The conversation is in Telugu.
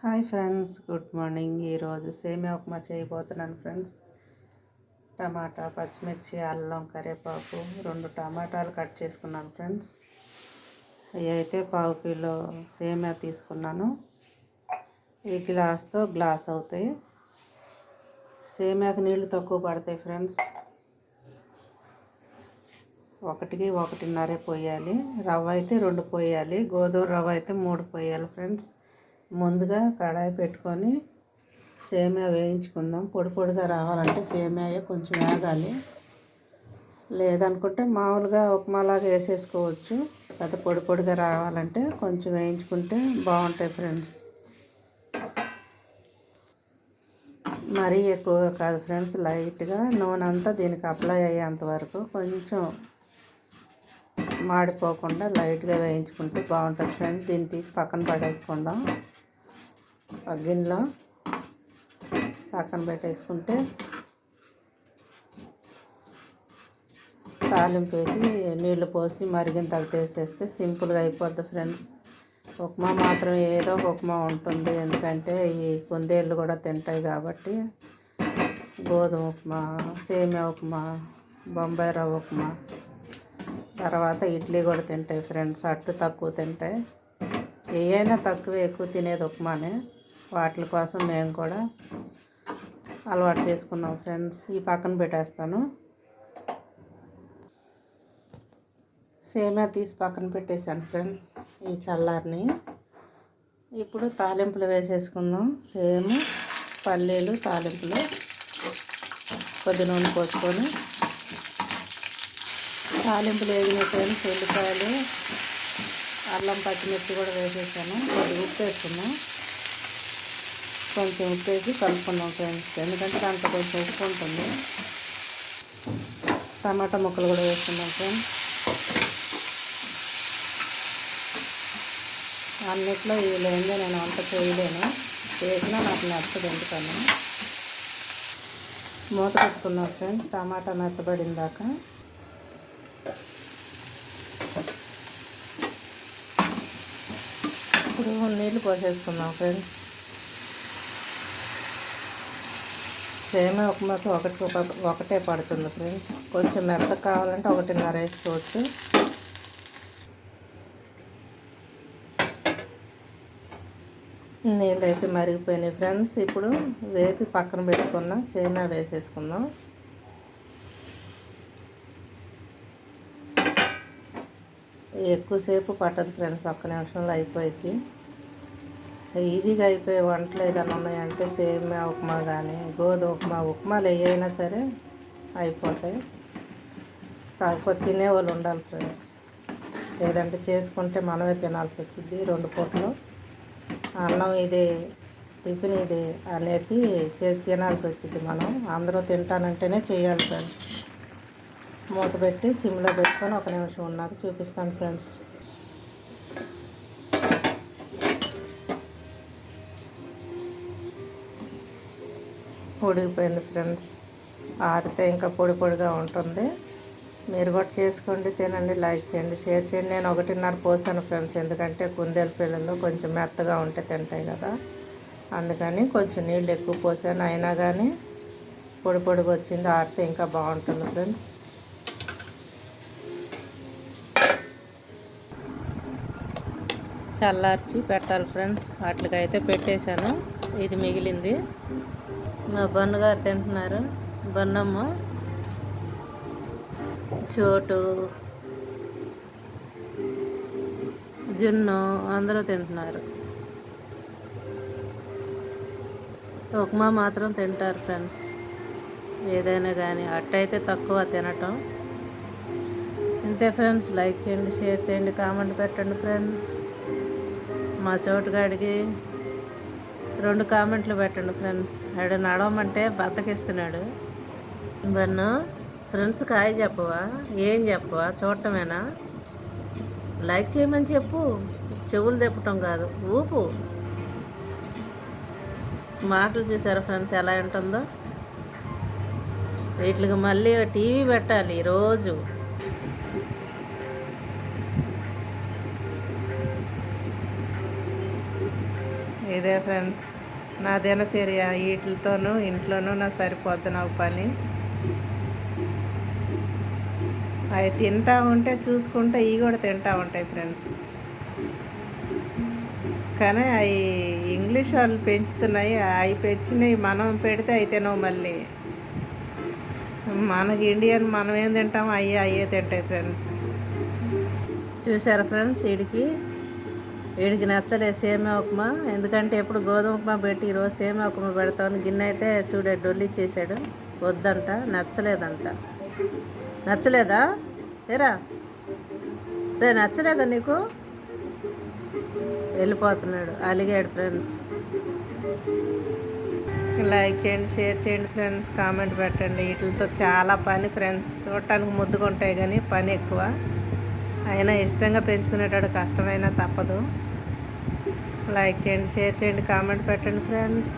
Hi friends, good morning. ఈరోజు సేమియా ఉప్మా చేయబోతున్నాను ఫ్రెండ్స్. టమాటా, పచ్చిమిర్చి, అల్లం, కరివేపాకు, 2 టమాటాలు కట్ చేసుకున్నాను ఫ్రెండ్స్. ఇవి అయితే పావు కిలో సేమియా తీసుకున్నాను. ఈ గ్లాస్తో గ్లాస్ అవుతాయి. సేమియాకి నీళ్ళు తక్కువ పడతాయి ఫ్రెండ్స్. 1కి 1.5 పోయాలి. రవ్వ అయితే 2 పోయాలి. గోధుమ రవ్వ అయితే 3 పోయాలి ఫ్రెండ్స్. ముందుగా కడాయి పెట్టుకొని సేమియా వేయించుకుందాం. పొడి పొడిగా రావాలంటే సేమియా కొంచెం వేగాలి. లేదనుకుంటే మామూలుగా ఉప్మాలాగా వేసేసుకోవచ్చు. అది పొడి పొడిగా రావాలంటే కొంచెం వేయించుకుంటే బాగుంటాయి ఫ్రెండ్స్. మరీ ఎక్కువగా కాదు ఫ్రెండ్స్, లైట్గా నూనె అంతా దీనికి అప్లై అయ్యేంత వరకు కొంచెం మాడిపోకుండా లైట్గా వేయించుకుంటే బాగుంటుంది ఫ్రెండ్స్. దీన్ని తీసి పక్కన పడేసుకుందాం. గిన్నెలో పక్కన పెట్టేసుకుంటే తాలింపు వేసి నీళ్లు పోసి మరిగిన వేసేస్తే సింపుల్గా అయిపోద్ది ఫ్రెండ్స్. ఉప్మా మాత్రం ఏదో ఒక ఉప్మా ఉంటుంది, ఎందుకంటే ఈ కుందేళ్ళు కూడా తింటాయి కాబట్టి. గోధుమ ఉప్మా, సేమియా ఉప్మా, బొంబాయి రవ్వ ఉప్మా, తర్వాత ఇడ్లీ కూడా తింటాయి ఫ్రెండ్స్. అట్టు తక్కువ తింటాయి. ఏవైనా తక్కువ ఎక్కువ తినేది ఉప్మానే. వాటి కోసం మేము కూడా అలవాటు చేసుకున్నాం ఫ్రెండ్స్. ఈ పక్కన పెట్టేస్తాను. సేమియా తీసి పక్కన పెట్టేశాను ఫ్రెండ్స్. ఈ చల్లారిని ఇప్పుడు తాలింపులు వేసేసుకుందాం. సేమ్ పల్లీలు తాలింపులు కొద్ది నూనె పోసుకొని తాలింపులు వేగిన ఫ్రెండ్స్. ఉల్లిపాయలు, అల్లం, పచ్చిమిర్చి కూడా వేసేసాను. కొద్దిగా ఉప్పు వేసుకున్నాం. కొంచెం ఉప్పు వేసి కలుపుకున్నాం ఫ్రెండ్స్, ఎందుకంటే దాంట్లో కొంచెం ఉప్పు ఉంటుంది. టమాటా ముక్కలు కూడా వేసుకున్నాం ఫ్రెండ్స్. అన్నిట్లో ఇవి లేనిదే నేను వంట చేయలేను. చేసినా నాకు నచ్చదు ఎందుకని. మూత పెట్టుకున్నాం ఫ్రెండ్స్. టమాటా మెత్తబడిన దాకా ఇప్పుడు నీళ్ళు పోసేసుకున్నాం ఫ్రెండ్స్. సేమియా ఉప్మాకి ఒకటే పడుతుంది ఫ్రెండ్స్. కొంచెం మెత్తగా కావాలంటే 1.5 వేసుకోవచ్చు. నీళ్ళు అయితే మరిగిపోయినాయి ఫ్రెండ్స్. ఇప్పుడు వేపి పక్కన పెట్టుకున్న సేమియా వేసేసుకుందాం. ఎక్కువసేపు పట్టదు ఫ్రెండ్స్, 1 నిమిషంలో అయిపోయింది. ఈజీగా అయిపోయే వంటలు ఏదైనా ఉన్నాయంటే సేమియా ఉప్మా కానీ గోధుమ ఉప్మాలు ఏవైనా సరే అయిపోతాయి. కాకపోతే తినేవాళ్ళు ఉండాలి ఫ్రెండ్స్, లేదంటే చేసుకుంటే మనమే తినాల్సి వచ్చింది 2 పూటలు. అన్నం ఇది, టిఫిన్ ఇది అనేసి తినాల్సి వచ్చింది. మనం అందరూ తింటానంటేనే చేయాలి ఫ్రెండ్స్. మూత పెట్టి సిమ్లో పెట్టుకొని 1 నిమిషం ఉన్నాక చూపిస్తాను ఫ్రెండ్స్. ఉడికిపోయింది ఫ్రెండ్స్. ఆడితే ఇంకా పొడి పొడిగా ఉంటుంది. మీరు కూడా చేసుకోండి, తినండి, లైక్ చేయండి, షేర్ చేయండి. నేను 1.5 పోసాను ఫ్రెండ్స్, ఎందుకంటే కుందేలు పిల్లలు కొంచెం మెత్తగా ఉంటే తింటాయి కదా, అందుకని కొంచెం నీళ్ళు ఎక్కువ పోసాను. అయినా కానీ పొడి పొడిగా వచ్చింది. ఆడితే ఇంకా బాగుంటుంది ఫ్రెండ్స్. చల్లార్చి పెట్టాలి ఫ్రెండ్స్. వాటికైతే పెట్టేశాను. ఇది మిగిలింది. మా బన్నుగారు తింటున్నారు. బన్నమ్మ, చోటు, జున్ను అందరూ తింటున్నారు. ఉప్మా మాత్రం తింటారు ఫ్రెండ్స్. ఏదైనా కానీ అట్టయితే తక్కువ తినటం. ఇంతే ఫ్రెండ్స్. లైక్ చేయండి, షేర్ చేయండి, కామెంట్ పెట్టండి ఫ్రెండ్స్. మా చోటుగాడికి 2 కామెంట్లు పెట్టండి ఫ్రెండ్స్. ఆడు నడవమంటే బద్దకిస్తున్నాడు. బన్ను, ఫ్రెండ్స్ హాయ్ చెప్పవా? ఏం చెప్పవా? చూడటమేనా? లైక్ చేయమని చెప్పు, చెవులు తిప్పటం కాదు, ఊపు. మాటలు చూసారా ఫ్రెండ్స్ ఎలా ఉంటుందో? వీటికి మళ్ళీ టీవీ పెట్టాలి రోజు. ఇదే ఫ్రెండ్స్ నా దినచర్య. వీటితోనూ ఇంట్లోనూ నాకు సరిపోద్ది నాకు పని. అవి తింటా ఉంటే చూసుకుంటే ఇవి కూడా తింటూ ఉంటాయి ఫ్రెండ్స్. కానీ అవి ఇంగ్లీష్ వాళ్ళు పెంచుతున్నాయి. అవి పెంచినవి మనం పెడితే అవి తినవు మళ్ళీ. మనకి ఇండియన్ మనం ఏం తింటామో అయ్యే తింటాయి ఫ్రెండ్స్. చూసారా ఫ్రెండ్స్, వీడికి నచ్చలేదు సేమియా ఉప్మా. ఎందుకంటే ఎప్పుడు గోధుమ ఉప్మా పెట్టి ఈరోజు సేమియా ఉప్మా పెడతామని గిన్నె అయితే చూడే డొల్లిచ్చేసాడు. వద్దంట, నచ్చలేదంట. నచ్చలేదా ఏరా? నచ్చలేదా నీకు? వెళ్ళిపోతున్నాడు, అలిగాడు ఫ్రెండ్స్. లైక్ చేయండి, షేర్ చేయండి ఫ్రెండ్స్, కామెంట్ పెట్టండి. వీటితో చాలా పని ఫ్రెండ్స్. చూడటానికి ముద్దుగా ఉంటాయి కానీ పని ఎక్కువ. అయినా ఇష్టంగా పెంచుకునేటప్పుడు కష్టమైనా తప్పదు. లైక్ చేయండి, షేర్ చేయండి, కామెంట్ పెట్టండి ఫ్రెండ్స్.